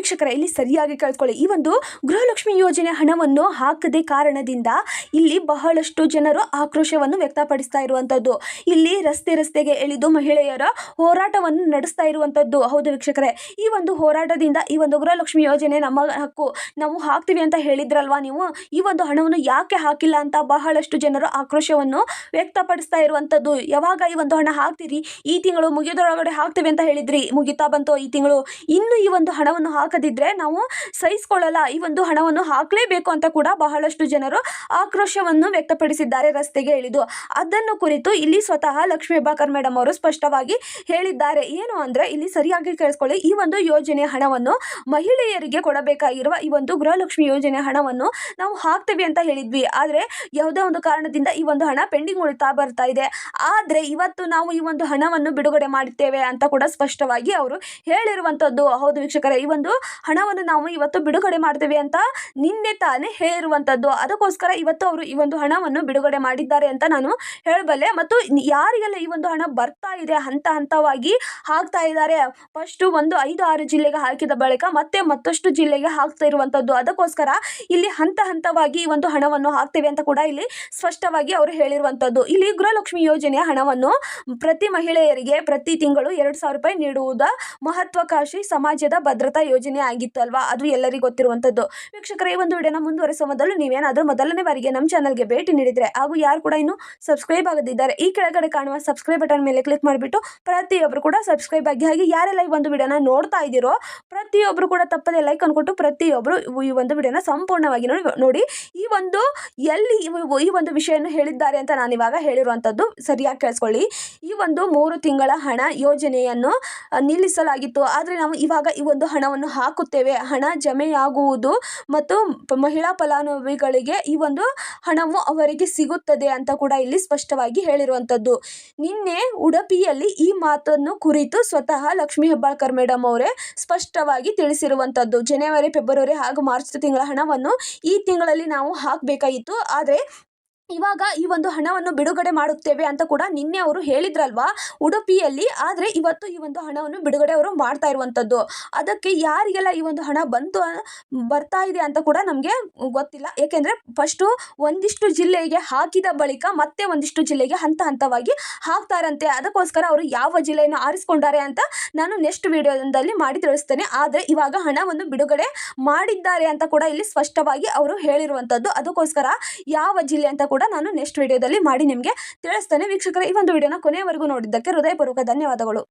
ವೀಕ್ಷಕರೇ, ಇಲ್ಲಿ ಸರಿಯಾಗಿ ಕೇಳಿಸ್ಕೊಳ್ಳಿ. ಈ ಒಂದು ಗೃಹಲಕ್ಷ್ಮಿ ಯೋಜನೆ ಹಣವನ್ನು ಹಾಕದೆ ಕಾರಣದಿಂದ ಇಲ್ಲಿ ಬಹಳಷ್ಟು ಜನರು ಆಕ್ರೋಶವನ್ನು ವ್ಯಕ್ತಪಡಿಸ್ತಾ ಇರುವಂಥದ್ದು. ಇಲ್ಲಿ ರಸ್ತೆಗೆ ಇಳಿದು ಮಹಿಳೆಯರ ಹೋರಾಟವನ್ನು ನಡೆಸ್ತಾ ಇರುವಂಥದ್ದು. ಹೌದು ವೀಕ್ಷಕರೇ, ಈ ಒಂದು ಹೋರಾಟದಿಂದ ಈ ಒಂದು ಗೃಹಲಕ್ಷ್ಮಿ ಯೋಜನೆ ನಮ್ಮ ಹಕ್ಕು, ನಾವು ಹಾಕ್ತೀವಿ ಅಂತ ಹೇಳಿದ್ರಲ್ವಾ ನೀವು, ಈ ಒಂದು ಹಣವನ್ನು ಯಾಕೆ ಹಾಕಿಲ್ಲ ಅಂತ ಬಹಳಷ್ಟು ಜನರು ಆಕ್ರೋಶವನ್ನು ವ್ಯಕ್ತಪಡಿಸ್ತಾ ಇರುವಂಥದ್ದು. ಯಾವಾಗ ಈ ಒಂದು ಹಣ ಹಾಕ್ತೀರಿ, ಈ ತಿಂಗಳು ಮುಗಿಯೋದ್ರೊಳಗಡೆ ಹಾಕ್ತೀವಿ ಅಂತ ಹೇಳಿದ್ರಿ, ಮುಗಿತಾ ಬಂತು ಈ ತಿಂಗಳು, ಇನ್ನು ಈ ಒಂದು ಹಣವನ್ನು ಹಾಕದಿದ್ರೆ ನಾವು ಸಹಿಸ್ಕೊಳ್ಳಲ್ಲ, ಈ ಒಂದು ಹಣವನ್ನು ಹಾಕಲೇಬೇಕು ಅಂತ ಕೂಡ ಬಹಳಷ್ಟು ಜನರು ಆಕ್ರೋಶವನ್ನು ವ್ಯಕ್ತಪಡಿಸಿದ್ದಾರೆ ರಸ್ತೆಗೆ ಇಳಿದು. ಅದನ್ನು ಕುರಿತು ಇಲ್ಲಿ ಸ್ವತಃ ಲಕ್ಷ್ಮೀ ಹೆಬ್ಬಾಳ್ಕರ್ ಮೇಡಮ್ ಅವರು ಸ್ಪಷ್ಟವಾಗಿ ಹೇಳಿದ್ದಾರೆ. ಏನು ಅಂದ್ರೆ, ಇಲ್ಲಿ ಸರಿಯಾಗಿ ಕೇಳಿಸ್ಕೊಳ್ಳಿ, ಈ ಒಂದು ಯೋಜನೆ ಹಣವನ್ನು ಮಹಿಳೆಯರಿಗೆ ಕೊಡಬೇಕಾಗಿರುವ ಈ ಒಂದು ಗೃಹಲಕ್ಷ್ಮಿ ಯೋಜನೆ ಹಣವನ್ನು ನಾವು ಹಾಕ್ತೇವೆ ಅಂತ ಹೇಳಿದ್ವಿ. ಆದರೆ ಯಾವುದೇ ಒಂದು ಕಾರಣದಿಂದ ಈ ಒಂದು ಹಣ ಪೆಂಡಿಂಗ್ ಉಳಿತಾ ಬರ್ತಾ ಇದೆ. ಆದರೆ ಇವತ್ತು ನಾವು ಈ ಒಂದು ಹಣವನ್ನು ಬಿಡುಗಡೆ ಮಾಡುತ್ತೇವೆ ಅಂತ ಕೂಡ ಸ್ಪಷ್ಟವಾಗಿ ಅವರು ಹೇಳಿರುವಂಥದ್ದು. ಹೌದು ವೀಕ್ಷಕರೇ, ಈ ಒಂದು ಹಣವನ್ನು ನಾವು ಇವತ್ತು ಬಿಡುಗಡೆ ಮಾಡ್ತೇವೆ ಅಂತ ನಿನ್ನೆ ತಾನೇ ಹೇಳಿರುವಂಥದ್ದು. ಅದಕ್ಕೋಸ್ಕರ ಇವತ್ತು ಅವರು ಈ ಒಂದು ಹಣವನ್ನು ಬಿಡುಗಡೆ ಮಾಡಿದ್ದಾರೆ ಅಂತ ನಾನು ಹೇಳಬಲ್ಲೆ. ಮತ್ತು ಯಾರಿಗೆಲ್ಲ ಈ ಒಂದು ಹಣ ಬರ್ತಾ ಇದೆ ಹಂತವಾಗಿ ಹಾಕ್ತಾ ಇದ್ದಾರೆ. ಫಸ್ಟ್ ಒಂದು 5-6 ಜಿಲ್ಲೆಗೆ ಹಾಕಿದ ಬಳಿಕ ಮತ್ತೆ ಮತ್ತಷ್ಟು ಜಿಲ್ಲೆಗೆ ಹಾಕ್ತಾ ಇರುವಂಥದ್ದು. ಅದಕ್ಕೋಸ್ಕರ ಇಲ್ಲಿ ಹಂತವಾಗಿ ಈ ಒಂದು ಹಣವನ್ನು ಹಾಕ್ತೇವೆ ಅಂತ ಕೂಡ ಇಲ್ಲಿ ಸ್ಪಷ್ಟವಾಗಿ ಅವರು ಹೇಳಿರುವಂಥದ್ದು. ಇಲ್ಲಿ ಗೃಹಲಕ್ಷ್ಮಿ ಯೋಜನೆಯ ಹಣವನ್ನು ಪ್ರತಿ ಮಹಿಳೆಯರಿಗೆ ಪ್ರತಿ ತಿಂಗಳು 2,000 ರೂಪಾಯಿ ನೀಡುವುದ ಮಹತ್ವಾಕಾಂಕ್ಷಿ ಸಮಾಜದ ಭದ್ರತಾ ಯೋಜನೆ ಆಗಿತ್ತು ಅಲ್ವಾ, ಅದು ಎಲ್ಲರಿಗೂ ಗೊತ್ತಿರುವಂಥದ್ದು. ವೀಕ್ಷಕರೇ, ಈ ಒಂದು ವಿಡಿಯೋನ ಮುಂದುವರಿಸುವ ಮೊದಲು ನೀವೇನಾದರೂ ಮೊದಲನೇ ಬಾರಿಗೆ ನಮ್ಮ ಚಾನಲ್ಗೆ ಭೇಟಿ ನೀಡಿದರೆ ಹಾಗೂ ಯಾರು ಕೂಡ ಇನ್ನೂ ಸಬ್ಸ್ಕ್ರೈಬ್ ಆಗದಿದ್ದಾರೆ, ಈ ಕೆಳಗಡೆ ಕಾಣುವ ಸಬ್ಸ್ಕ್ರೈಬ್ ಬಟನ್ ಮೇಲೆ ಕ್ಲಿಕ್ ಮಾಡಿಬಿಟ್ಟು ಪ್ರತಿಯೊಬ್ಬರು ಕೂಡ ಸಬ್ಸ್ಕ್ರೈಬ್ ಆಗಿ, ಹಾಗೆ ಯಾರೆಲ್ಲ ಈ ಒಂದು ವಿಡಿಯೋನ ನೋಡ್ತಾ ಇದ್ದೀರೋ ಪ್ರತಿಯೊಬ್ಬರು ಕೂಡ ತಪ್ಪದೆ ಲೈಕ್ ಅನ್ಕೊಟ್ಟು ಪ್ರತಿಯೊಬ್ಬರು ಈ ಒಂದು ವಿಡಿಯೋನ ಸಂಪೂರ್ಣವಾಗಿ ನೋಡಿ. ಈ ಒಂದು ಎಲ್ಲಿ ಈ ಒಂದು ವಿಷಯವನ್ನು ಹೇಳಿದ್ದಾರೆ ಅಂತ ನಾನು ಇವಾಗ ಹೇಳಿರುವಂಥದ್ದು ಸರಿಯಾಗಿ ಕೇಳಿಸ್ಕೊಳ್ಳಿ. ಈ ಒಂದು 3 ತಿಂಗಳ ಹಣ ಯೋಜನೆಯನ್ನು ನಿಲ್ಲಿಸಲಾಗಿತ್ತು. ಆದರೆ ನಾವು ಇವಾಗ ಈ ಒಂದು ಹಣವನ್ನು ಹಾಕುತ್ತೇವೆ, ಹಣ ಜಮೆಯಾಗುವುದು ಮತ್ತು ಮಹಿಳಾ ಫಲಾನುಭವಿಗಳಿಗೆ ಈ ಒಂದು ಹಣವು ಅವರಿಗೆ ಸಿಗುತ್ತದೆ ಅಂತ ಕೂಡ ಇಲ್ಲಿ ಸ್ಪಷ್ಟವಾಗಿ ಹೇಳಿರುವಂಥದ್ದು. ನಿನ್ನೆ ಉಡುಪಿಯಲ್ಲಿ ಈ ಮಾತನ್ನು ಕುರಿತು ಸ್ವತಃ ಲಕ್ಷ್ಮೀ ಹೆಬ್ಬಾಳ್ಕರ್ ಮೇಡಮ್ ಅವರೇ ಸ್ಪಷ್ಟವಾಗಿ ತಿಳಿಸಿರುವಂಥದ್ದು. ಜನವರಿ, ಫೆಬ್ರವರಿ ಹಾಗೂ ಮಾರ್ಚ್ ತಿಂಗಳ ಹಣವನ್ನು ಈ ತಿಂಗಳಲ್ಲಿ ನಾವು ಹಾಕಬೇಕಾಗಿತ್ತು, ಆದರೆ ಇವಾಗ ಈ ಒಂದು ಹಣವನ್ನು ಬಿಡುಗಡೆ ಮಾಡುತ್ತೇವೆ ಅಂತ ಕೂಡ ನಿನ್ನೆ ಅವರು ಹೇಳಿದ್ರಲ್ವಾ ಉಡುಪಿಯಲ್ಲಿ. ಆದರೆ ಇವತ್ತು ಈ ಒಂದು ಹಣವನ್ನು ಬಿಡುಗಡೆ ಅವರು ಮಾಡ್ತಾ ಇರುವಂಥದ್ದು. ಅದಕ್ಕೆ ಯಾರಿಗೆಲ್ಲ ಈ ಒಂದು ಹಣ ಬರ್ತಾ ಇದೆ ಅಂತ ಕೂಡ ನಮಗೆ ಗೊತ್ತಿಲ್ಲ. ಏಕೆಂದರೆ ಫಸ್ಟು ಒಂದಿಷ್ಟು ಜಿಲ್ಲೆಗೆ ಹಾಕಿದ ಬಳಿಕ ಮತ್ತೆ ಒಂದಿಷ್ಟು ಜಿಲ್ಲೆಗೆ ಹಂತವಾಗಿ ಹಾಕ್ತಾರಂತೆ. ಅದಕ್ಕೋಸ್ಕರ ಅವರು ಯಾವ ಜಿಲ್ಲೆಯನ್ನು ಆರಿಸ್ಕೊಂಡಾರೆ ಅಂತ ನಾನು ನೆಕ್ಸ್ಟ್ ವಿಡಿಯೋದಲ್ಲಿ ಮಾಡಿ ತಿಳಿಸ್ತೇನೆ. ಆದರೆ ಇವಾಗ ಹಣವನ್ನು ಬಿಡುಗಡೆ ಮಾಡಿದ್ದಾರೆ ಅಂತ ಕೂಡ ಇಲ್ಲಿ ಸ್ಪಷ್ಟವಾಗಿ ಅವರು ಹೇಳಿರುವಂಥದ್ದು. ಅದಕ್ಕೋಸ್ಕರ ಯಾವ ಜಿಲ್ಲೆ ಅಂತ ಕೂಡ ನಾನು ನೆಕ್ಸ್ಟ್ ವಿಡಿಯೋದಲ್ಲಿ ಮಾಡಿ ನಿಮಗೆ ತಿಳಿಸ್ತೇನೆ. ವೀಕ್ಷಕರೇ, ಈ ಒಂದು ವಿಡಿಯೋನ ಕೊನೆಯವರೆಗೂ ನೋಡಿದ್ದಕ್ಕೆ ಹೃದಯಪೂರ್ವಕ ಧನ್ಯವಾದಗಳು.